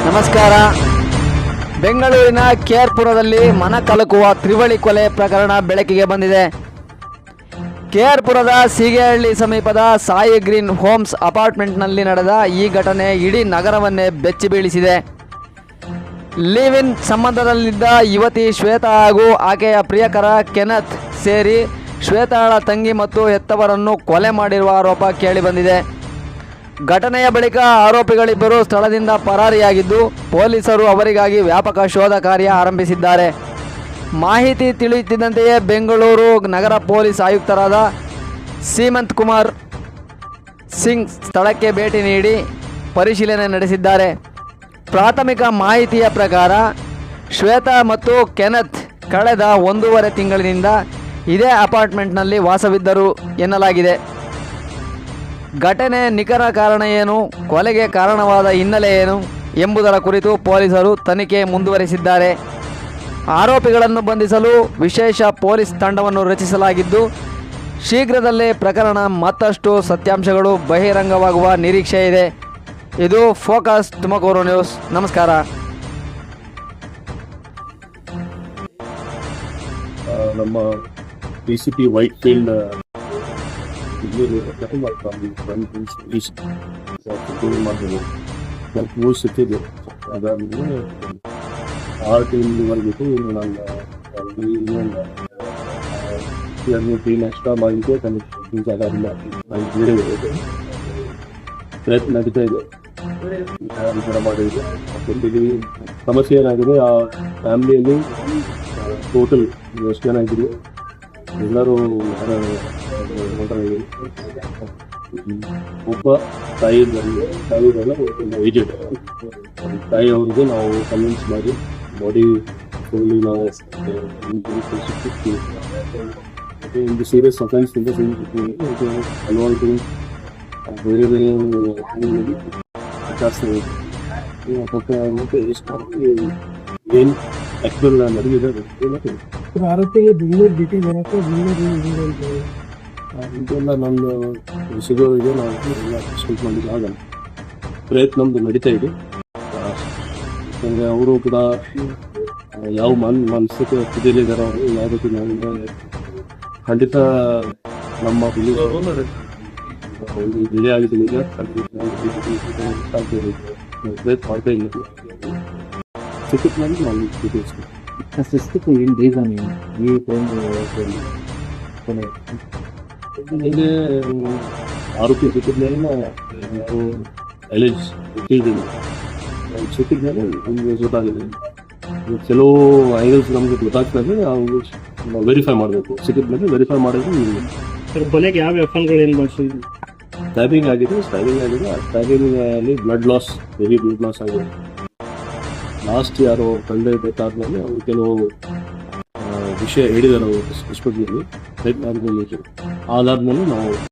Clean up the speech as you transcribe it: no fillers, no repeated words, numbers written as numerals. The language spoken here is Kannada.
ನಮಸ್ಕಾರ. ಬೆಂಗಳೂರಿನ ಕೆಆರ್ಪುರದಲ್ಲಿ ಮನ ಕಲಕುವ ತ್ರಿವಳಿ ಕೊಲೆ ಪ್ರಕರಣ ಬೆಳಕಿಗೆ ಬಂದಿದೆ. ಕೆಆರ್ಪುರದ ಸೀಗೆಹಳ್ಳಿ ಸಮೀಪದ ಸಾಯಿ ಗ್ರೀನ್ ಹೋಮ್ಸ್ ಅಪಾರ್ಟ್ಮೆಂಟ್ನಲ್ಲಿ ನಡೆದ ಈ ಘಟನೆ ಇಡೀ ನಗರವನ್ನೇ ಬೆಚ್ಚಿ ಬೀಳಿಸಿದೆ. ಲಿವ್ ಇನ್ ಸಂಬಂಧದಲ್ಲಿದ್ದ ಯುವತಿ ಶ್ವೇತಾ ಹಾಗೂ ಆಕೆಯ ಪ್ರಿಯಕರ ಕೆನತ್ ಸೇರಿ ಶ್ವೇತಾಳ ತಂಗಿ ಮತ್ತು ಹೆತ್ತವರನ್ನು ಕೊಲೆ ಮಾಡಿರುವ ಆರೋಪ ಕೇಳಿಬಂದಿದೆ. ಘಟನೆಯ ಬಳಿಕ ಆರೋಪಿಗಳಿಬ್ಬರು ಸ್ಥಳದಿಂದ ಪರಾರಿಯಾಗಿದ್ದು, ಪೊಲೀಸರು ಅವರಿಗಾಗಿ ವ್ಯಾಪಕ ಶೋಧ ಕಾರ್ಯ ಆರಂಭಿಸಿದ್ದಾರೆ. ಮಾಹಿತಿ ತಿಳಿಯುತ್ತಿದ್ದಂತೆಯೇ ಬೆಂಗಳೂರು ನಗರ ಪೊಲೀಸ್ ಆಯುಕ್ತರಾದ ಸೀಮಂತ್ ಕುಮಾರ್ ಸಿಂಗ್ ಸ್ಥಳಕ್ಕೆ ಭೇಟಿ ನೀಡಿ ಪರಿಶೀಲನೆ ನಡೆಸಿದ್ದಾರೆ. ಪ್ರಾಥಮಿಕ ಮಾಹಿತಿಯ ಪ್ರಕಾರ ಶ್ವೇತಾ ಮತ್ತು ಕೆನತ್ ಕಳೆದ 1.5 ತಿಂಗಳಿನಿಂದ ಇದೇ ಅಪಾರ್ಟ್ಮೆಂಟ್ನಲ್ಲಿ ವಾಸವಿದ್ದರು ಎನ್ನಲಾಗಿದೆ. ಘಟನೆ ನಿಖರ ಕಾರಣ ಏನು, ಕೊಲೆಗೆ ಕಾರಣವಾದ ಹಿನ್ನೆಲೆ ಏನು ಎಂಬುದರ ಕುರಿತು ಪೊಲೀಸರು ತನಿಖೆ ಮುಂದುವರಿಸಿದ್ದಾರೆ. ಆರೋಪಿಗಳನ್ನು ಬಂಧಿಸಲು ವಿಶೇಷ ಪೊಲೀಸ್ ತಂಡವನ್ನು ರಚಿಸಲಾಗಿದ್ದು, ಶೀಘ್ರದಲ್ಲೇ ಪ್ರಕರಣ ಮತ್ತಷ್ಟು ಸತ್ಯಾಂಶಗಳು ಬಹಿರಂಗವಾಗುವ ನಿರೀಕ್ಷೆ ಇದೆ. ಇದು ಫೋಕಸ್ ತುಮಕೂರು ನ್ಯೂಸ್. ನಮಸ್ಕಾರ. ನಮ್ಮ ಡಿಸಿಪಿ ವೈಟ್ ಫೀಲ್ಡ್ ಸಿಕ್ಕಿದೆ. ಅದಾದ್ಮೇಲೆ 6 ಟೀಮ್ವರೆಗಿತ್ತು. ಇನ್ನು ನಾನು ಟೀಮ್ ಎಕ್ಸ್ಟ್ರಾ ಮಾಡಿದ್ದೆ. ಪ್ರಯತ್ನ ನಡೀತಾ ಇದೆ. ಈ ಥರ ಮಾಡಿದೆ. ಸಮಸ್ಯೆ ಏನಾಗಿದೆ, ಆ ಫ್ಯಾಮಿಲಿಯಲ್ಲಿ ಟೋಟಲ್ ಎಷ್ಟು ಜನ ಇದ್ರು ಎಲ್ಲರೂ ಒಬ್ಬ ತಾಯಿದೆಲ್ಲ ಏಜೆಂಟ್ ತಾಯಿ ಅವ್ರಿಗೆ ನಾವು ಕನ್ವಿನ್ಸ್ ಮಾಡಿ ಬಾಡಿ ಫುಲ್ಲಿ ನಾವು ಒಂದು ಸೀರಿಯಸ್ ಅಫೆನ್ಸ್ ಇಂದ ಅನ್ವಾಂಟೆಡ್ ಬೇರೆ ಬೇರೆ ಆಚರಿಸ್ತಾರೆ. ಏನು ಆಕ್ಚುಲ್ ನಡೆದಿದೆ ಆರೋಪಿಗೆ ಬೆಂಗಳೂರು ಡಿಟಿ ಬರೋಕ್ಕೆ ಇದೆಲ್ಲ ನನ್ನ ಸಿಗೋರಿಗೆ ನಾವು ಎಲ್ಲ ಸ್ಟೇಟ್ ಮಾಡಲಿಕ್ಕೆ ಆಗಲ್ಲ. ಪ್ರಯತ್ನ ನಮ್ಮದು ನಡೀತಾ ಇದೆ. ಯಾಕಂದರೆ ಅವರು ಕೂಡ ಯಾವ ಮನಸ್ಸಿಗೆ ಸ್ಥಿತಿಯಲ್ಲಿದ್ದಾರೆ. ಅವರು ಯಾವ ರೀತಿ ನಾವು ಖಂಡಿತ ನಮ್ಮ ಬೆಳೆ ಆಗಿದ್ದೀನಿ. ಈಗ ಪ್ರಯತ್ನ ಮಾಡ್ತಾ ಇಲ್ಲ. ಸಿಕ್ಕಿದ ಮೇಲೆ ನಾವು ಏನು ರೀಸನ್ ಈ ಟೈಮ್ ಇಲ್ಲಿ ಆರೋಪಿ ಸಿಕ್ಕಿದ ಮೇಲೆ ನಾವು ಎಲೇಜ್ ಸಿಕ್ಕಿದ ಮೇಲೆ ನಮಗೆ ಗೊತ್ತಾಗಿದೆ. ಕೆಲವು ಆ್ಯಂಗಲ್ಸ್ ನಮಗೆ ಗೊತ್ತಾಗ್ತದೆ. ನಾವು ವೆರಿಫೈ ಮಾಡಬೇಕು. ಸಿಕ್ಕಿದ ಮೇಲೆ ವೆರಿಫೈ ಮಾಡಿದ್ರೆ ಕೊನೆಗೆ ಯಾವ ಎಫ್ಎನ್ಗಳು ಏನು ಬಳಸಿದ್ವಿ? ಸ್ಟ್ಯಾಬಿಂಗ್ ಆಗಿದೆ. ಆ ಸ್ಟ್ಯಾಬಿಂಗಲ್ಲಿ blood loss, heavy blood loss ಆಗಿದೆ. ಲಾಸ್ಟ್ ಯಾರೋ ತಂದೆ ಬೇಕಾದ್ಮೇಲೆ ಅವರು ಕೆಲವು ವಿಷಯ ಹೇಳಿದ್ದಾರೆ ಅವರು ಹಾಸ್ಪಿಟ್ಲಲ್ಲಿ. ಅದಾದ್ಮೇಲೆ ನಾವು